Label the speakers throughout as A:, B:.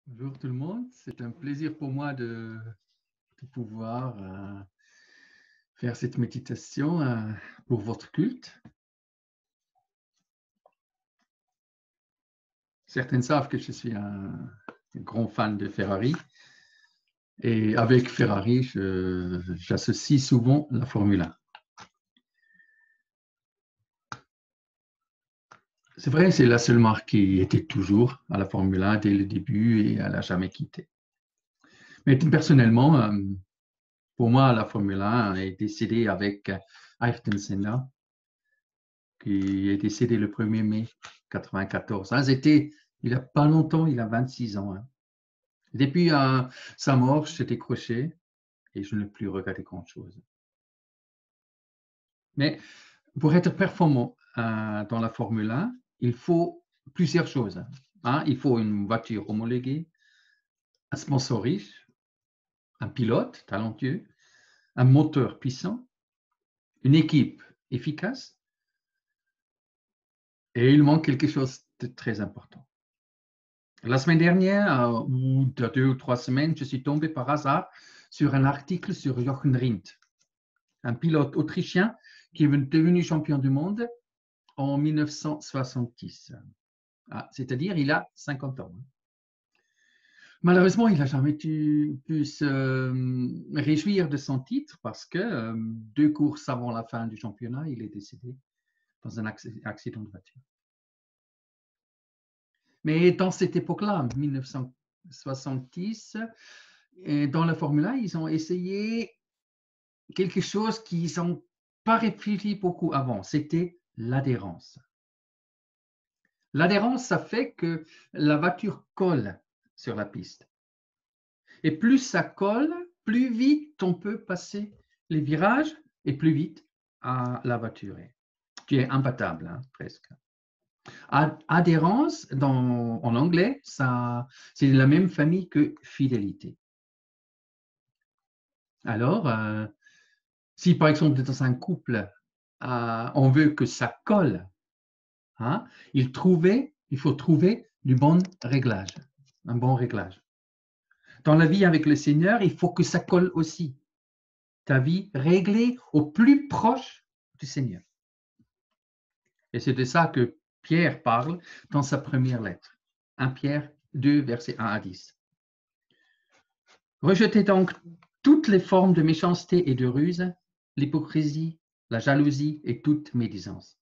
A: Bonjour tout le monde, c'est un plaisir pour moi de pouvoir faire cette méditation pour votre culte. Certains savent que je suis un grand fan de Ferrari et avec Ferrari, j'associe souvent la Formule 1. C'est vrai, c'est la seule marque qui était toujours à la Formule 1 dès le début et elle n'a jamais quitté. Mais personnellement, pour moi, la Formule 1 est décédée avec Ayrton Senna, qui est décédé le 1er mai 1994. Il n'y a pas longtemps, il a 26 ans. Depuis sa mort, je suis décroché et je n'ai plus regardé grand-chose. Mais pour être performant dans la Formule 1, il faut plusieurs choses. Il faut une voiture homologuée, un sponsor riche, un pilote talentueux, un moteur puissant, une équipe efficace et il manque quelque chose de très important. La semaine dernière, ou 2 ou 3 semaines, je suis tombé par hasard sur un article sur Jochen Rindt, un pilote autrichien qui est devenu champion du monde en 1970. C'est-à-dire il a 50 ans. Malheureusement, il n'a jamais pu se réjouir de son titre parce que 2 courses avant la fin du championnat, il est décédé dans un accident de voiture. Mais dans cette époque-là, 1970, dans la Formule 1, ils ont essayé quelque chose qu'ils n'ont pas réfléchi beaucoup avant, c'était l'adhérence. L'adhérence, ça fait que la voiture colle sur la piste. Et plus ça colle, plus vite on peut passer les virages et plus vite la voiture est. Tu es imbattable, presque. Adhérence, en anglais, c'est la même famille que fidélité. Alors, si par exemple dans un couple, on veut que ça colle, il faut trouver du bon réglage, un bon réglage. Dans la vie avec le Seigneur, il faut que ça colle aussi. Ta vie réglée au plus proche du Seigneur. Et c'est de ça que Pierre parle dans sa première lettre. 1 Pierre 2, versets 1 à 10. Rejetez donc toutes les formes de méchanceté et de ruse, l'hypocrisie, la jalousie et toute médisance.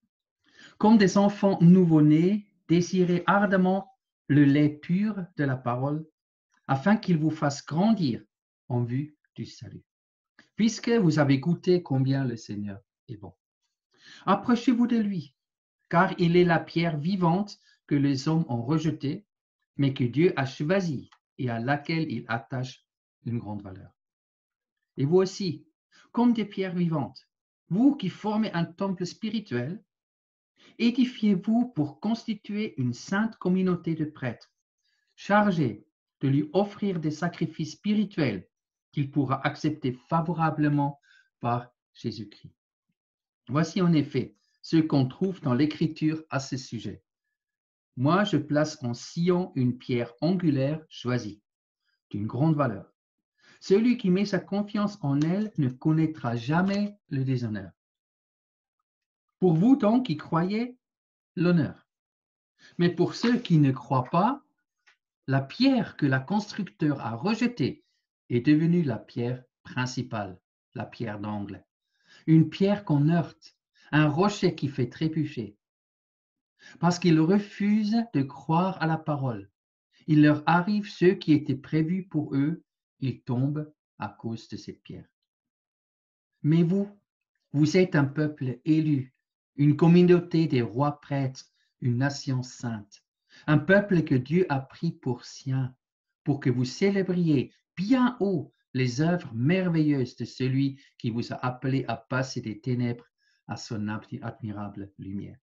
A: Comme des enfants nouveau-nés, désirez ardemment le lait pur de la parole, afin qu'il vous fasse grandir en vue du salut. Puisque vous avez goûté combien le Seigneur est bon. Approchez-vous de lui, car il est la pierre vivante que les hommes ont rejetée, mais que Dieu a choisie et à laquelle il attache une grande valeur. Et vous aussi, comme des pierres vivantes, vous qui formez un temple spirituel, édifiez-vous pour constituer une sainte communauté de prêtres, chargés de lui offrir des sacrifices spirituels qu'il pourra accepter favorablement par Jésus-Christ. Voici en effet ce qu'on trouve dans l'Écriture à ce sujet. Moi, je place en Sion une pierre angulaire choisie, d'une grande valeur. Celui qui met sa confiance en elle ne connaîtra jamais le déshonneur. Pour vous donc qui croyez, l'honneur. Mais pour ceux qui ne croient pas, la pierre que la constructeur a rejetée est devenue la pierre principale, la pierre d'angle. Une pierre qu'on heurte, un rocher qui fait trébucher. Parce qu'ils refusent de croire à la parole. Il leur arrive ce qui était prévu pour eux, ils tombent à cause de cette pierre. Mais vous êtes un peuple élu, une communauté des rois prêtres, une nation sainte, un peuple que Dieu a pris pour sien, pour que vous célébriez bien haut les œuvres merveilleuses de celui qui vous a appelé à passer des ténèbres à son admirable lumière.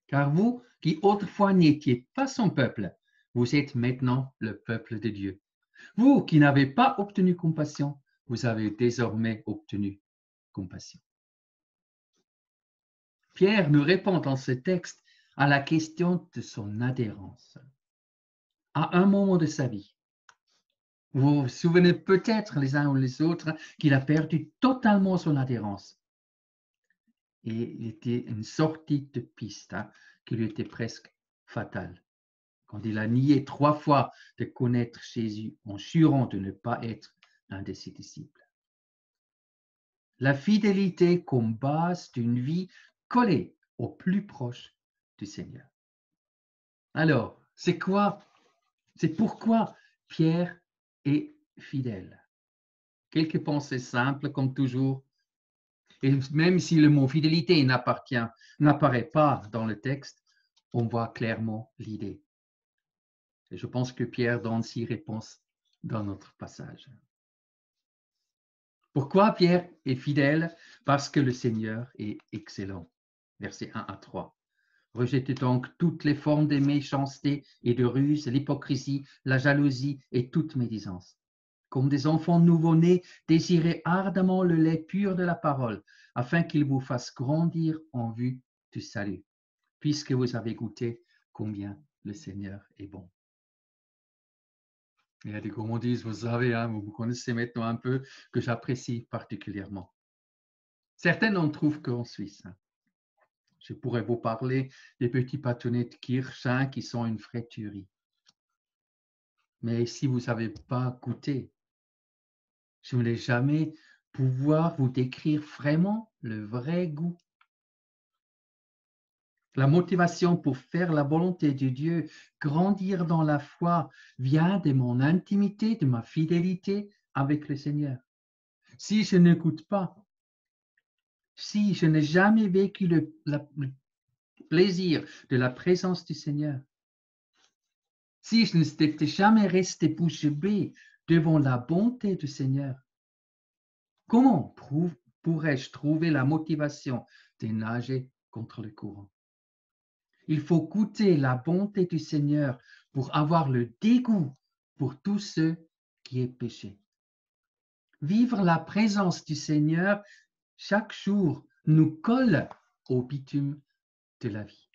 A: Car vous, qui autrefois n'étiez pas son peuple, vous êtes maintenant le peuple de Dieu. Vous qui n'avez pas obtenu compassion, vous avez désormais obtenu compassion. Pierre nous répond dans ce texte à la question de son adhérence. à un moment de sa vie. Vous vous souvenez peut-être les uns ou les autres qu'il a perdu totalement son adhérence. Et il était une sortie de piste qui lui était presque fatale. Quand il a nié 3 fois de connaître Jésus en jurant de ne pas être un de ses disciples. La fidélité comme base d'une vie collée au plus proche du Seigneur. Alors, c'est pourquoi Pierre est fidèle. Quelques pensées simples, comme toujours. Et même si le mot fidélité n'apparaît pas dans le texte, on voit clairement l'idée. Et je pense que Pierre donne 6 réponses dans notre passage. Pourquoi Pierre est fidèle? Parce que le Seigneur est excellent. Versets 1 à 3. Rejetez donc toutes les formes de méchanceté et de ruse, l'hypocrisie, la jalousie et toute médisance. Comme des enfants nouveau-nés, désirez ardemment le lait pur de la parole, afin qu'il vous fasse grandir en vue du salut, puisque vous avez goûté combien le Seigneur est bon. Il y a des gourmandises, vous savez, vous connaissez maintenant un peu, que j'apprécie particulièrement. Certains n'en trouvent qu'en Suisse. Je pourrais vous parler des petits bâtonnets de Kirsch qui sont une vraie tuerie. Mais si vous n'avez pas goûté, je ne vais jamais pouvoir vous décrire vraiment le vrai goût. La motivation pour faire la volonté de Dieu, grandir dans la foi, vient de mon intimité, de ma fidélité avec le Seigneur. Si je ne goûte pas, si je n'ai jamais vécu le plaisir de la présence du Seigneur, si je n'étais jamais resté bouche bée devant la bonté du Seigneur, comment pourrais-je trouver la motivation de nager contre le courant? Il faut goûter la bonté du Seigneur pour avoir le dégoût pour tout ce qui est péché. Vivre la présence du Seigneur chaque jour nous colle au bitume de la vie.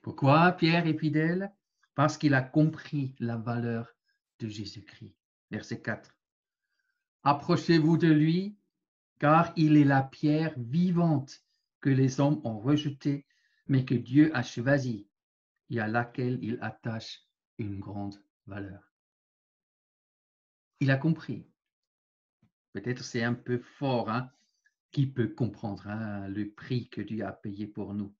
A: Pourquoi Pierre est fidèle? Parce qu'il a compris la valeur de Jésus-Christ. Verset 4. Approchez-vous de lui, car il est la pierre vivante que les hommes ont rejetée, mais que Dieu a choisie et à laquelle il attache une grande valeur. Il a compris. Peut-être c'est un peu fort, qui peut comprendre le prix que Dieu a payé pour nous.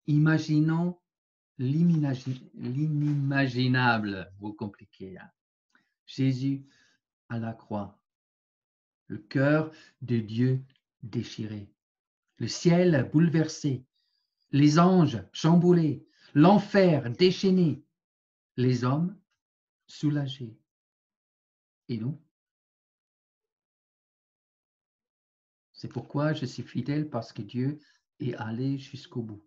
A: Imaginons l'inimaginable, vous compliquez. Jésus à la croix, le cœur de Dieu déchiré, le ciel bouleversé, les anges chamboulés, l'enfer déchaîné, les hommes soulagés. Et nous? C'est pourquoi je suis fidèle, parce que Dieu est allé jusqu'au bout.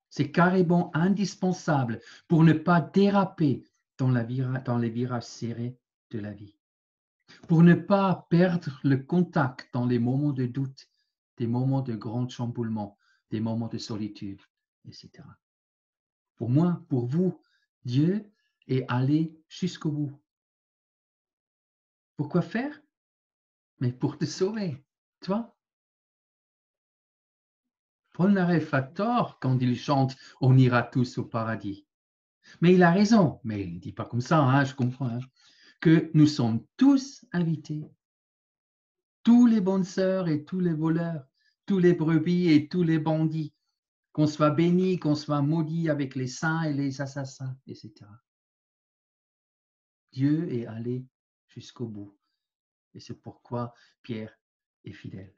A: C'est carrément indispensable pour ne pas déraper dans les virages serrés de la vie, pour ne pas perdre le contact dans les moments de doute, des moments de grand chamboulement, des moments de solitude, etc. Pour moi, pour vous, Dieu est allé jusqu'au bout. Pourquoi faire? Mais pour te sauver, toi. Paul n'aurait pas tort quand il chante « On ira tous au paradis ». Mais il a raison, mais il ne dit pas comme ça, je comprends, que nous sommes tous invités. Tous les bonnes sœurs et tous les voleurs, tous les brebis et tous les bandits, qu'on soit béni, qu'on soit maudit avec les saints et les assassins, etc. Dieu est allé jusqu'au bout. Et c'est pourquoi Pierre est fidèle.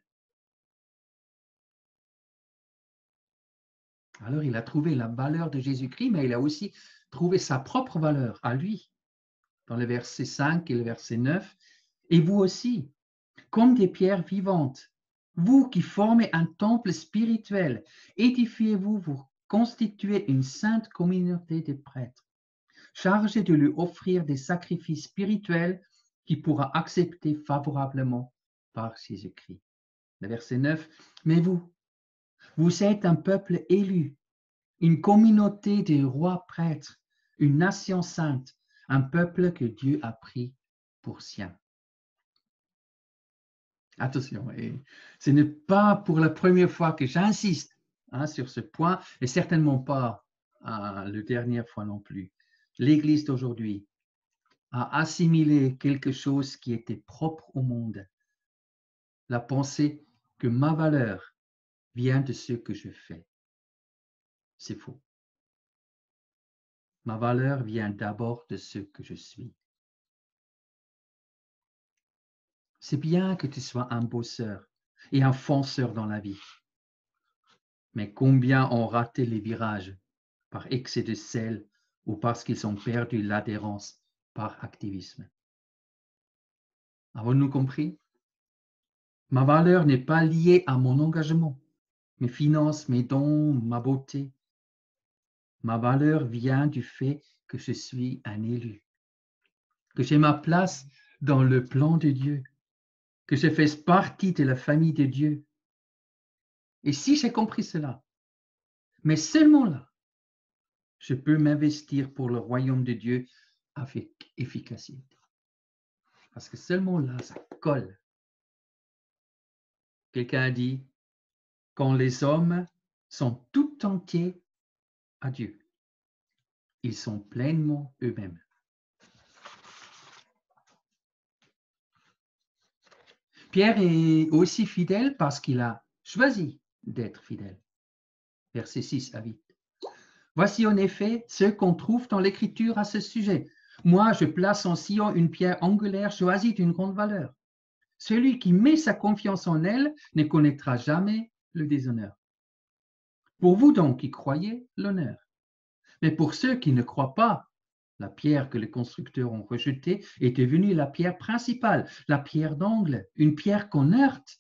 A: Alors, il a trouvé la valeur de Jésus-Christ, mais il a aussi trouvé sa propre valeur à lui. Dans le verset 5 et le verset 9, et vous aussi, comme des pierres vivantes, vous qui formez un temple spirituel, édifiez-vous, vous constituez une sainte communauté de prêtres, chargés de lui offrir des sacrifices spirituels qu'il pourra accepter favorablement par Jésus-Christ. Le verset 9, mais vous êtes un peuple élu, une communauté de rois prêtres, une nation sainte, un peuple que Dieu a pris pour sien. Attention, et ce n'est pas pour la première fois que j'insiste sur ce point, et certainement pas la dernière fois non plus. L'Église d'aujourd'hui a assimilé quelque chose qui était propre au monde, la pensée que ma valeur vient de ce que je fais. C'est faux. Ma valeur vient d'abord de ce que je suis. C'est bien que tu sois un bosseur et un fonceur dans la vie. Mais combien ont raté les virages par excès de sel ou parce qu'ils ont perdu l'adhérence par activisme? Avons-nous compris? Ma valeur n'est pas liée à mon engagement, mes finances, mes dons, ma beauté. Ma valeur vient du fait que je suis un élu, que j'ai ma place dans le plan de Dieu, que je fais partie de la famille de Dieu. Et si j'ai compris cela, mais seulement là, je peux m'investir pour le royaume de Dieu avec efficacité. Parce que seulement là, ça colle. Quelqu'un a dit, quand les hommes sont tout entiers à Dieu, ils sont pleinement eux-mêmes. Pierre est aussi fidèle parce qu'il a choisi d'être fidèle. Versets 6 à 8. Voici en effet ce qu'on trouve dans l'Écriture à ce sujet. Moi, je place en Sion une pierre angulaire choisie d'une grande valeur. Celui qui met sa confiance en elle ne connaîtra jamais le déshonneur. Pour vous donc qui croyez, l'honneur. Mais pour ceux qui ne croient pas, la pierre que les constructeurs ont rejetée est devenue la pierre principale, la pierre d'angle, une pierre qu'on heurte,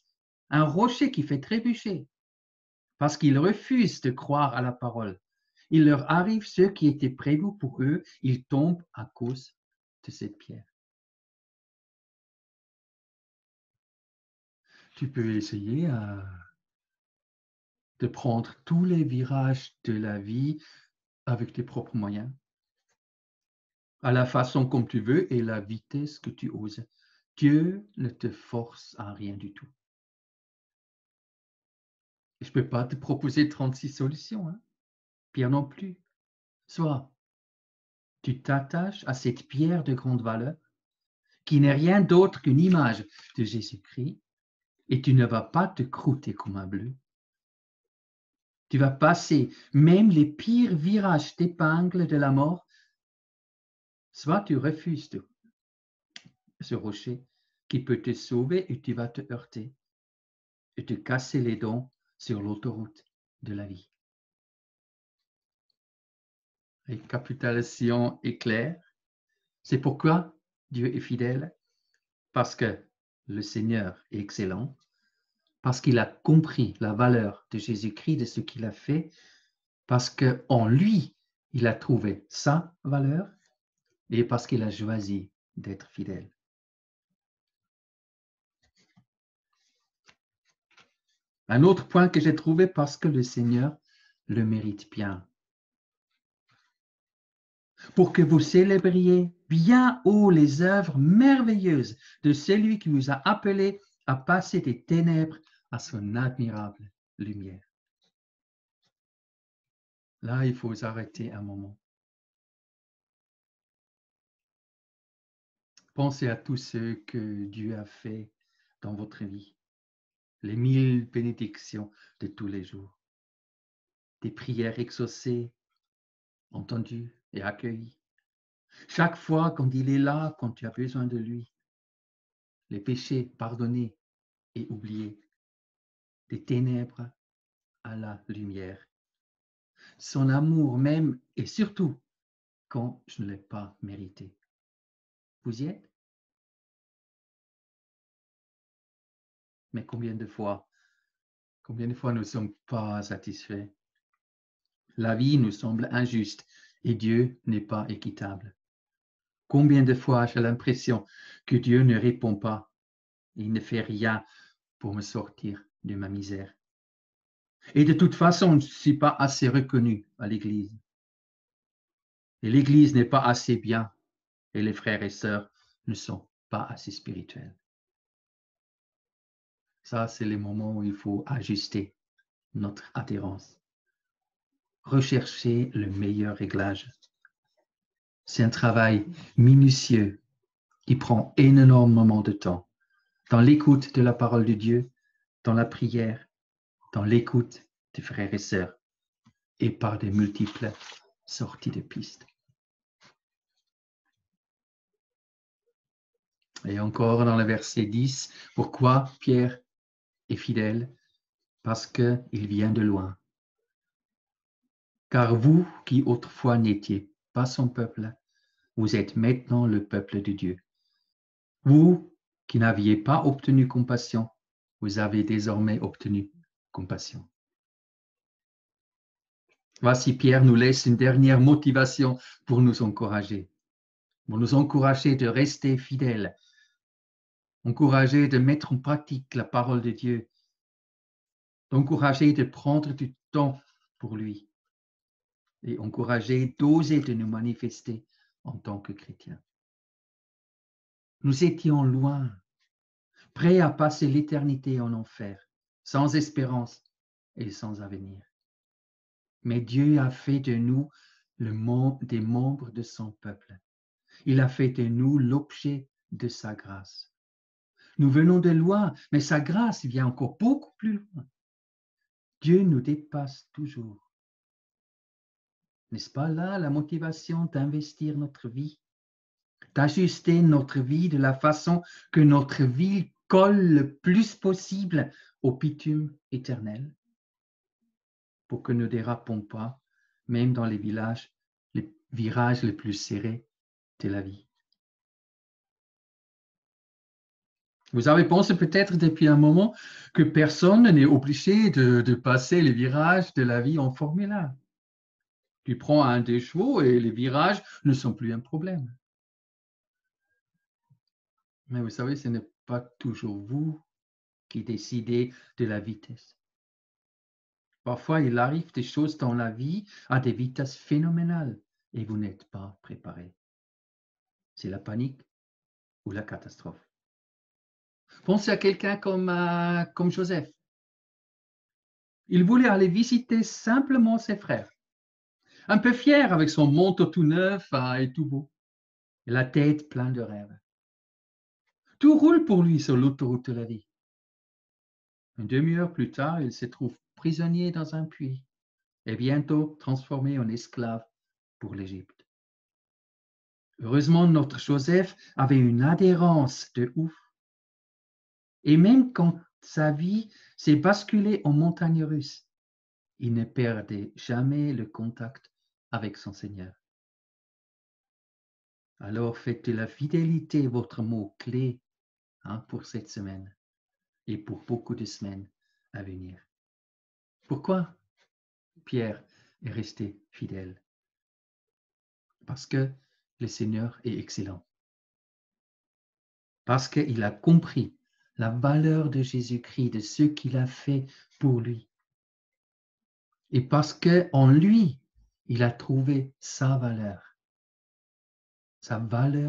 A: un rocher qui fait trébucher. Parce qu'ils refusent de croire à la parole. Il leur arrive ce qui était prévu pour eux, ils tombent à cause de cette pierre. Tu peux essayer de prendre tous les virages de la vie avec tes propres moyens, à la façon comme tu veux et la vitesse que tu oses. Dieu ne te force à rien du tout. Je ne peux pas te proposer 36 solutions, hein? Pierre non plus. Soit tu t'attaches à cette pierre de grande valeur, qui n'est rien d'autre qu'une image de Jésus-Christ, et tu ne vas pas te croûter comme un bleu. Tu vas passer même les pires virages d'épingle de la mort. Soit tu refuses ce rocher qui peut te sauver et tu vas te heurter et te casser les dents sur l'autoroute de la vie. La capitulation est claire. C'est pourquoi Dieu est fidèle, parce que le Seigneur est excellent, parce qu'il a compris la valeur de Jésus-Christ, de ce qu'il a fait, parce qu'en lui, il a trouvé sa valeur et parce qu'il a choisi d'être fidèle. Un autre point que j'ai trouvé, parce que le Seigneur le mérite bien. Pour que vous célébriez bien haut les œuvres merveilleuses de celui qui vous a appelé à passer des ténèbres à son admirable lumière. Là, il faut s'arrêter un moment. Pensez à tout ce que Dieu a fait dans votre vie, les 1000 bénédictions de tous les jours, des prières exaucées, entendues et accueillies. Chaque fois quand il est là, quand tu as besoin de lui, les péchés pardonnés et oubliés, des ténèbres à la lumière, son amour même et surtout quand je ne l'ai pas mérité. Vous y êtes? Mais combien de fois nous ne sommes pas satisfaits? La vie nous semble injuste et Dieu n'est pas équitable. Combien de fois j'ai l'impression que Dieu ne répond pas, il ne fait rien pour me sortir de ma misère. Et de toute façon, je ne suis pas assez reconnu à l'Église. Et l'Église n'est pas assez bien. Et les frères et sœurs ne sont pas assez spirituels. Ça, c'est les moments où il faut ajuster notre adhérence. Rechercher le meilleur réglage. C'est un travail minutieux qui prend énormément de temps dans l'écoute de la parole de Dieu, dans la prière, dans l'écoute des frères et sœurs et par des multiples sorties de pistes. Et encore dans le verset 10, pourquoi Pierre est fidèle? Parce qu'il vient de loin. Car vous qui autrefois n'étiez pas son peuple, vous êtes maintenant le peuple de Dieu. Vous qui n'aviez pas obtenu compassion, vous avez désormais obtenu compassion. Voici, Pierre nous laisse une dernière motivation pour nous encourager de rester fidèles, encourager de mettre en pratique la parole de Dieu, encourager de prendre du temps pour lui et encourager d'oser de nous manifester en tant que chrétiens. Nous étions loin, prêts à passer l'éternité en enfer, sans espérance et sans avenir. Mais Dieu a fait de nous des membres de son peuple. Il a fait de nous l'objet de sa grâce. Nous venons de loin, mais sa grâce vient encore beaucoup plus loin. Dieu nous dépasse toujours. N'est-ce pas là la motivation d'investir notre vie, d'ajuster notre vie de la façon que notre vie colle le plus possible au bitume éternel pour que nous ne dérapons pas, même dans les virages les plus serrés de la vie. Vous avez pensé peut-être depuis un moment que personne n'est obligé de passer les virages de la vie en Formule 1. Tu prends un des chevaux et les virages ne sont plus un problème. Mais vous savez, ce n'est pas toujours vous qui décidez de la vitesse. Parfois, il arrive des choses dans la vie à des vitesses phénoménales et vous n'êtes pas préparé. C'est la panique ou la catastrophe. Pensez à quelqu'un comme Joseph. Il voulait aller visiter simplement ses frères. Un peu fier avec son manteau tout neuf et tout beau. Et la tête pleine de rêves. Tout roule pour lui sur l'autoroute de la vie. Une demi-heure plus tard, il se trouve prisonnier dans un puits et bientôt transformé en esclave pour l'Égypte. Heureusement, notre Joseph avait une adhérence de ouf. Et même quand sa vie s'est basculée en montagne russe, il ne perdait jamais le contact avec son Seigneur. Alors faites de la fidélité votre mot-clé pour cette semaine et pour beaucoup de semaines à venir. Pourquoi Pierre est resté fidèle? Parce que le Seigneur est excellent. Parce qu'il a compris la valeur de Jésus-Christ, de ce qu'il a fait pour lui. Et parce qu'en lui, il a trouvé sa valeur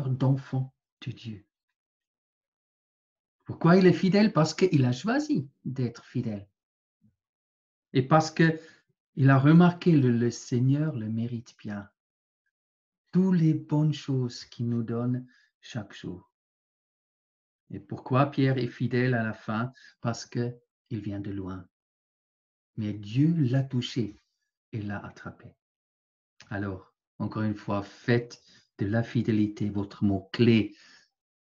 A: d'enfant de Dieu. Pourquoi il est fidèle? Parce qu'il a choisi d'être fidèle. Et parce qu'il a remarqué le Seigneur le mérite bien. Toutes les bonnes choses qu'il nous donne chaque jour. Et pourquoi Pierre est fidèle à la fin? Parce qu'il vient de loin. Mais Dieu l'a touché et l'a attrapé. Alors, encore une fois, faites de la fidélité votre mot-clé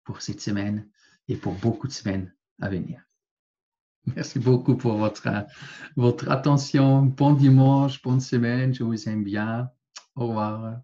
A: pour cette semaine et pour beaucoup de semaines à venir. Merci beaucoup pour votre attention. Bon dimanche, bonne semaine. Je vous aime bien. Au revoir.